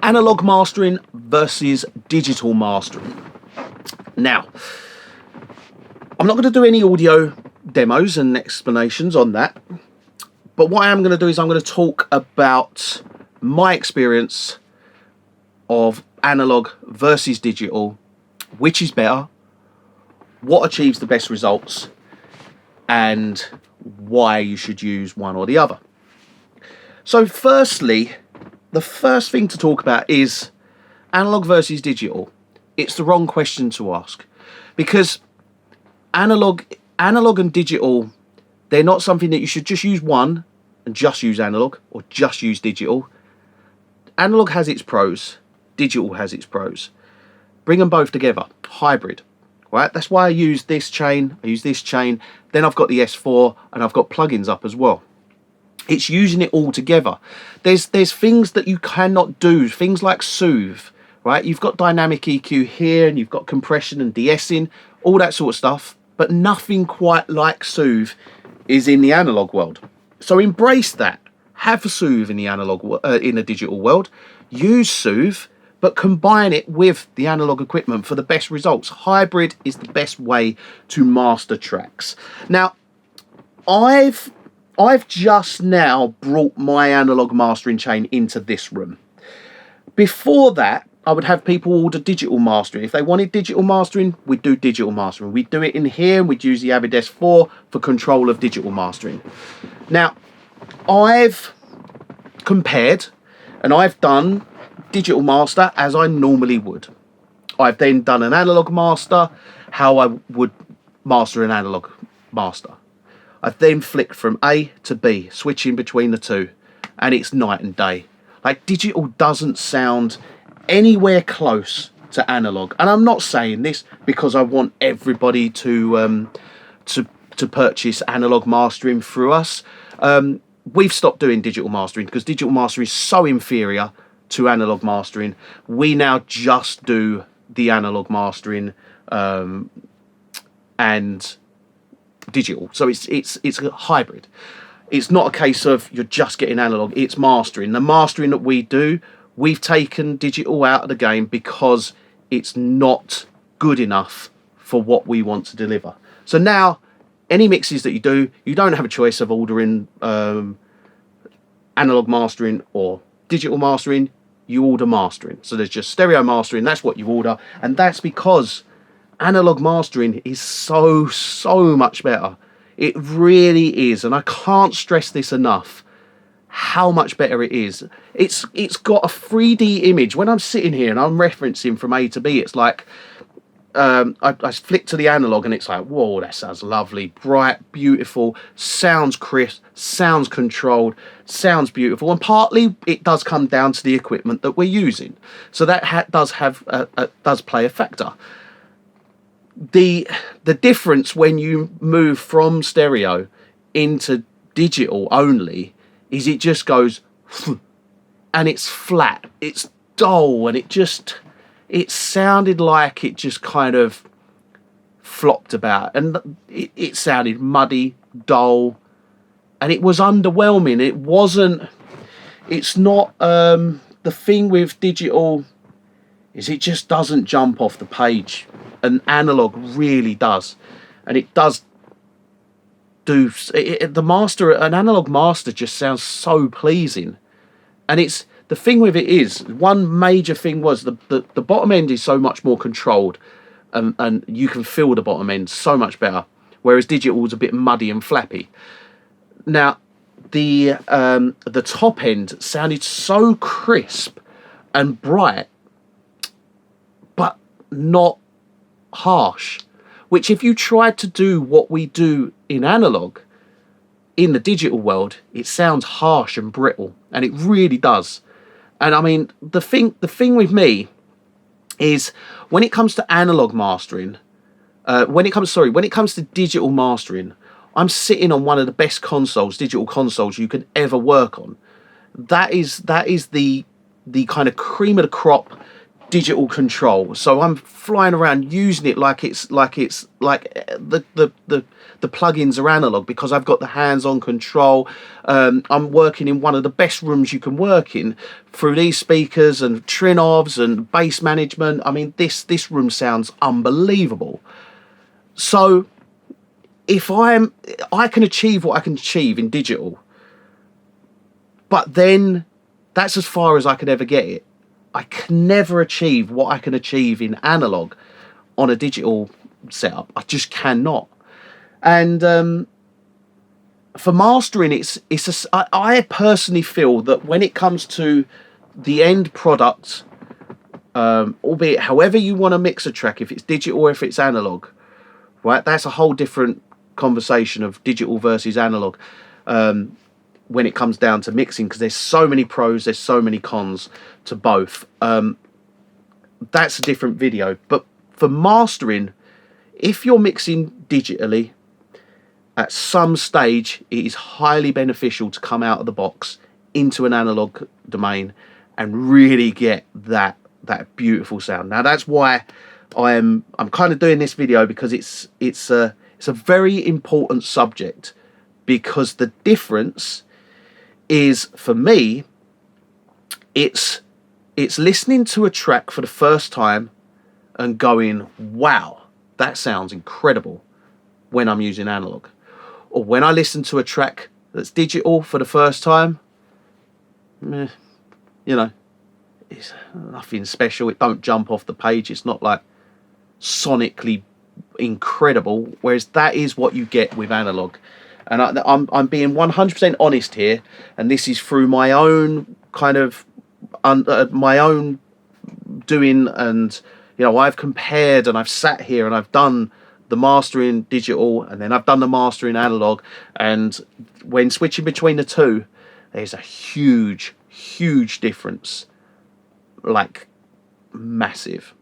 Analog mastering versus digital mastering. Now, I'm not going to do any audio demos and explanations on that, but what I am going to do is I'm going to talk about my experience of analog versus digital, which is better, what achieves the best results, and why you should use one or the other. So firstly, the first thing to talk about is analog versus digital. It's the wrong question to ask, because analog and digital, they're not something that you should just use one and just use analog or just use digital. Analog has its pros, digital has its pros. Bring them both together, hybrid, right? That's why I use this chain, I use this chain, then I've got the S4 and I've got plugins up as well. It's using it all together. There's things that you cannot do, things like soothe, right? You've got dynamic EQ here and you've got compression and de-essing, all that sort of stuff, but nothing quite like soothe is in the analog world. So embrace that. Have soothe in the analog, in the digital world. Use soothe, but combine it with the analog equipment for the best results. Hybrid is the best way to master tracks. Now, I've just now brought my analog mastering chain into this room. Before that, I would have people order digital mastering. If they wanted digital mastering, we'd do digital mastering. We'd do it in here, and we'd use the Avid S4 for control of digital mastering. Now, I've compared, and I've done digital master as I normally would. I've then done an analog master, how I would master an analog master. I've then flicked from A to B, switching between the two, and it's night and day. Like, digital doesn't sound anywhere close to analog, and I'm not saying this because I want everybody to purchase analog mastering through us. We've stopped doing digital mastering because digital mastering is so inferior to analog mastering. We now just do the analog mastering and digital, so it's a hybrid. It's not a case of you're just getting analog, it's mastering. The mastering that we do, we've taken digital out of the game because it's not good enough for what we want to deliver. So now, any mixes that you do, you don't have a choice of ordering analog mastering or digital mastering. You order mastering. So there's just stereo mastering, that's what you order, and that's because analog mastering is so much better. It really is, and I can't stress this enough how much better it is. It's got a 3D image. When I'm sitting here and I'm referencing from A to B, it's like I flick to the analog and it's like, whoa, that sounds lovely, bright, beautiful, sounds crisp, sounds controlled, sounds beautiful. And partly it does come down to the equipment that we're using, so that does play a factor. The difference when you move from stereo into digital only is it just goes and it's flat, it's dull, and it sounded like it just kind of flopped about, and it sounded muddy, dull, and it was underwhelming. It's not the thing with digital is it just doesn't jump off the page, and analog really does. And it does do an analog master just sounds so pleasing. And it's the thing with it is, one major thing was the bottom end is so much more controlled, and you can feel the bottom end so much better, whereas digital is a bit muddy and flappy. Now the top end sounded so crisp and bright, but not harsh, which if you tried to do what we do in analog in the digital world, it sounds harsh and brittle, and it really does. And I mean, the thing with me is when it comes to analog mastering, when it comes to digital mastering, I'm sitting on one of the best digital consoles you can ever work on. That is the kind of cream of the crop digital control. So I'm flying around using it like the plugins are analog, because I've got the hands-on control. I'm working in one of the best rooms you can work in through these speakers and Trinovs and bass management. I mean, this room sounds unbelievable. So if I can achieve what I can achieve in digital, but then that's as far as I could ever get it. I can never achieve what I can achieve in analog on a digital setup. I just cannot. And for mastering, I personally feel that when it comes to the end product, albeit however you want to mix a track, if it's digital or if it's analog, right? That's a whole different conversation of digital versus analog. When it comes down to mixing, because there's so many pros, there's so many cons to both. That's a different video. But for mastering, if you're mixing digitally, at some stage it is highly beneficial to come out of the box into an analog domain and really get that beautiful sound. Now that's why I'm kind of doing this video, because it's a very important subject, because the difference is, for me, it's listening to a track for the first time and going, wow, that sounds incredible, when I'm using analog. Or when I listen to a track that's digital for the first time, you know, it's nothing special. It don't jump off the page. It's not like sonically incredible, whereas that is what you get with analog. And I'm being 100% honest here, and this is through my own kind of my own doing. And I've compared, and I've sat here and I've done the mastering digital, and then I've done the mastering analog, and when switching between the two, there's a huge difference, like massive.